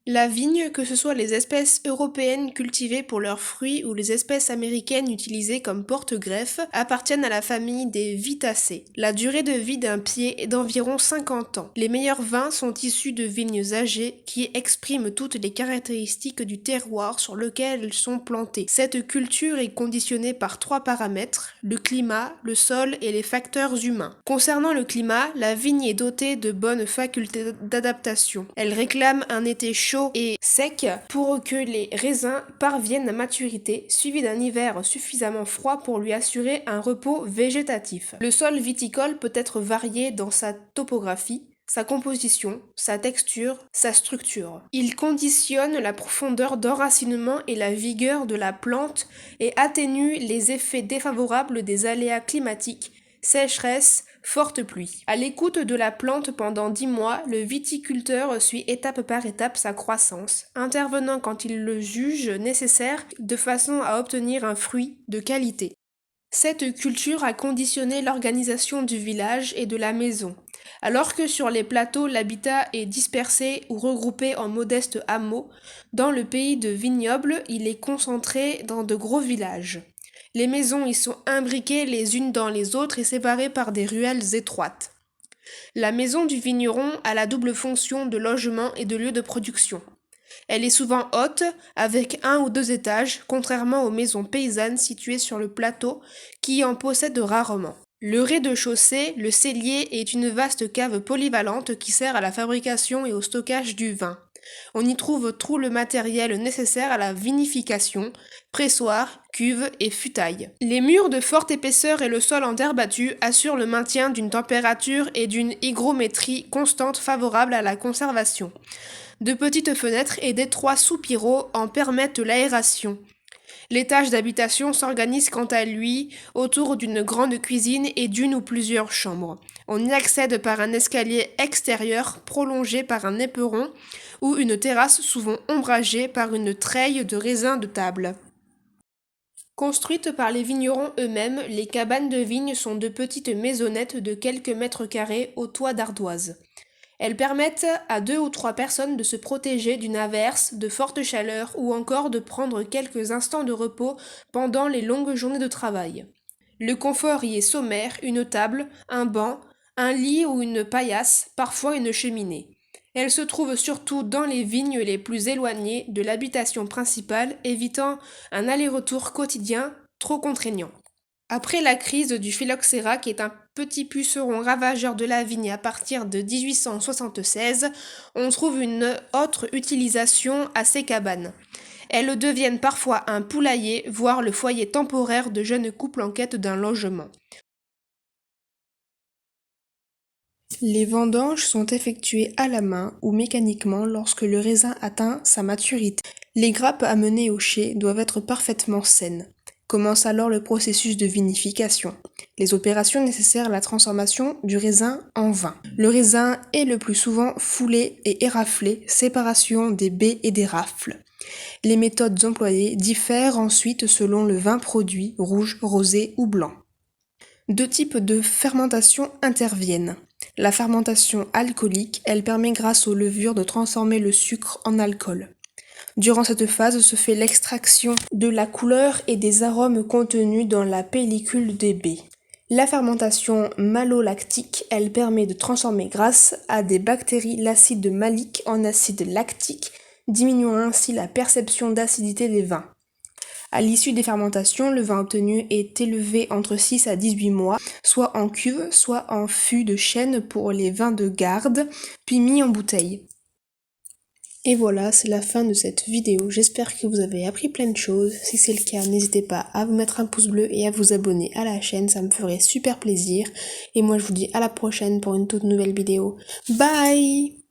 La vigne, que ce soit les espèces européennes cultivées pour leurs fruits ou les espèces américaines utilisées comme porte-greffes, appartiennent à la famille des Vitacées. La durée de vie d'un pied est d'environ 50 ans. Les meilleurs vins sont issus de vignes âgées qui expriment toutes les caractéristiques du terroir sur lequel elles sont plantées. Cette culture est conditionnée par 3 paramètres, le climat, le sol et les facteurs humains. Concernant le climat, la vigne est dotée de bonnes facultés d'adaptation. Elle réclame un été chaud et sec pour que les raisins parviennent à maturité, suivi d'un hiver suffisamment froid pour lui assurer un repos végétatif. Le sol viticole peut être varié dans sa topographie, sa composition, sa texture, sa structure. Il conditionne la profondeur d'enracinement et la vigueur de la plante et atténue les effets défavorables des aléas climatiques, sécheresse, forte pluie. À l'écoute de la plante pendant 10 mois, le viticulteur suit étape par étape sa croissance, intervenant quand il le juge nécessaire de façon à obtenir un fruit de qualité. Cette culture a conditionné l'organisation du village et de la maison. Alors que sur les plateaux l'habitat est dispersé ou regroupé en modestes hameaux, dans le pays de vignobles, il est concentré dans de gros villages. Les maisons y sont imbriquées les unes dans les autres et séparées par des ruelles étroites. La maison du vigneron a la double fonction de logement et de lieu de production. Elle est souvent haute, avec 1 ou 2 étages, contrairement aux maisons paysannes situées sur le plateau, qui en possèdent rarement. Le rez-de-chaussée, le cellier, est une vaste cave polyvalente qui sert à la fabrication et au stockage du vin. On y trouve tout le matériel nécessaire à la vinification, pressoir, cuve et futaille. Les murs de forte épaisseur et le sol en terre battue assurent le maintien d'une température et d'une hygrométrie constante favorable à la conservation. De petites fenêtres et d'étroits soupiraux en permettent l'aération. L'étage d'habitation s'organise quant à lui autour d'une grande cuisine et d'une ou plusieurs chambres. On y accède par un escalier extérieur prolongé par un éperon ou une terrasse souvent ombragée par une treille de raisins de table. Construites par les vignerons eux-mêmes, les cabanes de vigne sont de petites maisonnettes de quelques mètres carrés au toit d'ardoise. Elles permettent à 2 ou 3 personnes de se protéger d'une averse, de forte chaleur ou encore de prendre quelques instants de repos pendant les longues journées de travail. Le confort y est sommaire, une table, un banc, un lit ou une paillasse, parfois une cheminée. Elle se trouve surtout dans les vignes les plus éloignées de l'habitation principale, évitant un aller-retour quotidien trop contraignant. Après la crise du phylloxéra, qui est un petit puceron ravageur de la vigne à partir de 1876, on trouve une autre utilisation à ces cabanes. Elles deviennent parfois un poulailler, voire le foyer temporaire de jeunes couples en quête d'un logement. Les vendanges sont effectuées à la main ou mécaniquement lorsque le raisin atteint sa maturité. Les grappes amenées au chai doivent être parfaitement saines. Commence alors le processus de vinification, les opérations nécessaires à la transformation du raisin en vin. Le raisin est le plus souvent foulé et éraflé, séparation des baies et des rafles. Les méthodes employées diffèrent ensuite selon le vin produit, rouge, rosé ou blanc. 2 types de fermentation interviennent. La fermentation alcoolique, elle permet grâce aux levures de transformer le sucre en alcool. Durant cette phase se fait l'extraction de la couleur et des arômes contenus dans la pellicule des baies. La fermentation malolactique, elle permet de transformer grâce à des bactéries l'acide malique en acide lactique, diminuant ainsi la perception d'acidité des vins. À l'issue des fermentations, le vin obtenu est élevé entre 6 à 18 mois, soit en cuve, soit en fût de chêne pour les vins de garde, puis mis en bouteille. Et voilà, c'est la fin de cette vidéo. J'espère que vous avez appris plein de choses. Si c'est le cas, n'hésitez pas à vous mettre un pouce bleu et à vous abonner à la chaîne, ça me ferait super plaisir. Et moi je vous dis à la prochaine pour une toute nouvelle vidéo. Bye!